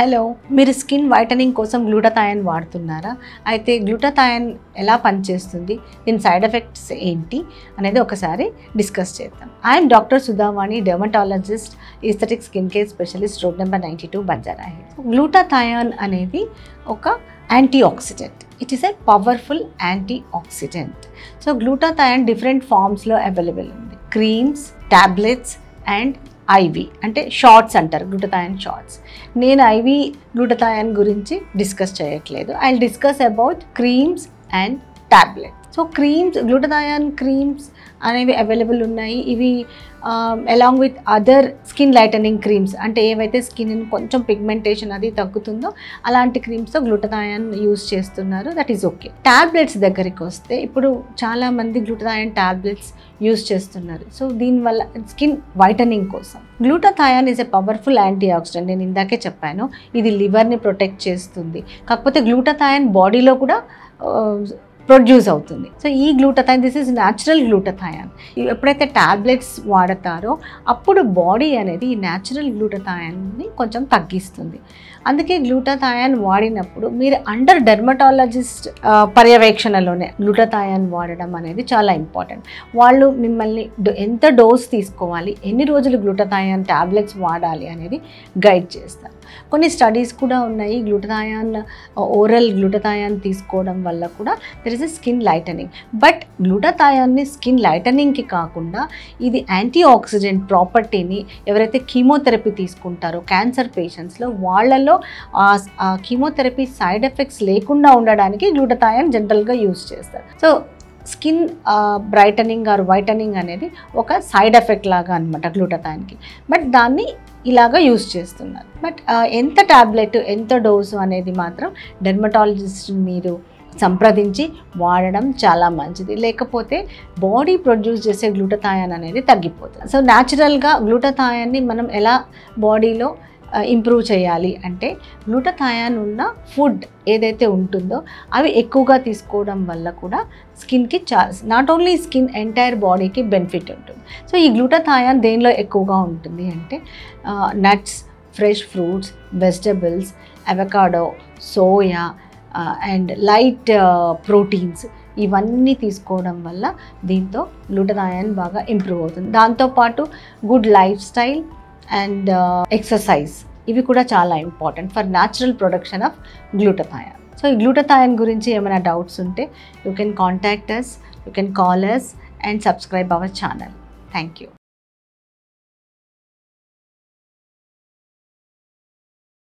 Hello, మీరు skin whitening కోసం glutathione వాడుతున్నారా? అయితే గ్లూటాథయోన్ ఎలా పనిచేస్తుంది, దీని సైడ్ ఎఫెక్ట్స్ ఏంటి అనేది ఒకసారి డిస్కస్ చేద్దాం. I'm doctor Sudhavani, dermatologist, aesthetic skin care specialist, road number 92 Banjara Hills. Glutathione అనేది ఒక antioxidant. It is a powerful antioxidant. So glutathione different ఫార్మ్స్లో అవైలబుల్ ఉంది. క్రీమ్స్, టాబ్లెట్స్ అండ్ ఐవి అంటే షార్ట్స్ అంటారు, గ్లూటాథయోన్ షార్ట్స్. నేను IV glutathione గురించి డిస్కస్ చేయట్లేదు. I will discuss about creams and tablet. So creams, glutathione creams అనేవి available ఉన్నాయి. ఇవి along with other skin lightening creams, అంటే ఏవైతే స్కిన్ కొంచెం పిగ్మెంటేషన్ అది తగ్గుతుందో అలాంటి క్రీమ్స్తో గ్లూటాథయోన్ యూజ్ చేస్తున్నారు. That is okay. టాబ్లెట్స్ దగ్గరికి వస్తే ఇప్పుడు చాలామంది గ్లూటాథయోన్ టాబ్లెట్స్ యూజ్ చేస్తున్నారు. సో దీనివల్ల స్కిన్ వైటనింగ్ కోసం glutathione is a powerful anti oxidant. నేను ఇందాకే చెప్పాను, ఇది లివర్ని ప్రొటెక్ట్ చేస్తుంది. కాకపోతే గ్లూటాథయోన్ బాడీలో కూడా ప్రొడ్యూస్ అవుతుంది. సో ఈ glutathione, this is natural glutathione. ఎప్పుడైతే టాబ్లెట్స్ వాడతారో అప్పుడు బాడీ అనేది ఈ న్యాచురల్ గ్లూటాథయోన్ని కొంచెం తగ్గిస్తుంది. అందుకే గ్లూటాథయోన్ వాడినప్పుడు మీరు అండర్ డెర్మటాలజిస్ట్ పర్యవేక్షణలోనే గ్లూటాథయోన్ వాడడం అనేది చాలా ఇంపార్టెంట్. వాళ్ళు మిమ్మల్ని ఎంత డోస్ తీసుకోవాలి, ఎన్ని రోజులు గ్లూటాథయోన్ టాబ్లెట్స్ వాడాలి అనేది గైడ్ చేస్తారు. కొన్ని స్టడీస్ కూడా ఉన్నాయి, గ్లూటాథయోన్ ఓరల్ గ్లూటాథయోన్ తీసుకోవడం వల్ల కూడా there is a skin lightening. But గ్లూటాథయోన్ని స్కిన్ లైటనింగ్కి కాకుండా ఇది యాంటీ ఆక్సిడెంట్ ప్రాపర్టీని ఎవరైతే కీమోథెరపీ తీసుకుంటారో క్యాన్సర్ పేషెంట్స్లో, వాళ్ళలో ఆ కీమోథెరపీ సైడ్ ఎఫెక్ట్స్ లేకుండా ఉండడానికి గ్లూటాథయోన్ జనరల్గా యూజ్ చేస్తారు. So skin brightening or whitening అనేది ఒక సైడ్ ఎఫెక్ట్ లాగా అనమాట గ్లూటాథయోన్కి. బట్ దాన్ని ఇలాగా యూజ్ చేస్తున్నారు. బట్ ఎంత టాబ్లెట్, ఎంత డోసు అనేది మాత్రం డెర్మటాలజిస్ట్ మీరు సంప్రదించి వాడడం చాలా మంచిది. లేకపోతే బాడీ ప్రొడ్యూస్ చేసే గ్లూటాథయోన్ అనేది తగ్గిపోతుంది. సో న్యాచురల్గా గ్లూటాథయోన్ని మనం ఎలా బాడీలో ఇంప్రూవ్ చేయాలి అంటే, గ్లూటాథయోన్ ఉన్న ఫుడ్ ఏదైతే ఉంటుందో అవి ఎక్కువగా తీసుకోవడం వల్ల కూడా స్కిన్కి నాట్ ఓన్లీ స్కిన్, ఎంటైర్ బాడీకి బెనిఫిట్ ఉంటుంది. సో ఈ గ్లూటాథయోన్ దేనిలో ఎక్కువగా ఉంటుంది అంటే nuts, fresh fruits, vegetables, avocado, soya and light proteins, ఇవన్నీ తీసుకోవడం వల్ల దీంతో గ్లూటాథయోన్ బాగా ఇంప్రూవ్ అవుతుంది. దాంతోపాటు good life style and exercise, ఇవి కూడా చాలా important for natural production of glutathione. So ఈ గ్లూటాథయోన్ గురించి ఏమైనా డౌట్స్ ఉంటే you can contact us, you can call us and subscribe our channel. Thank you.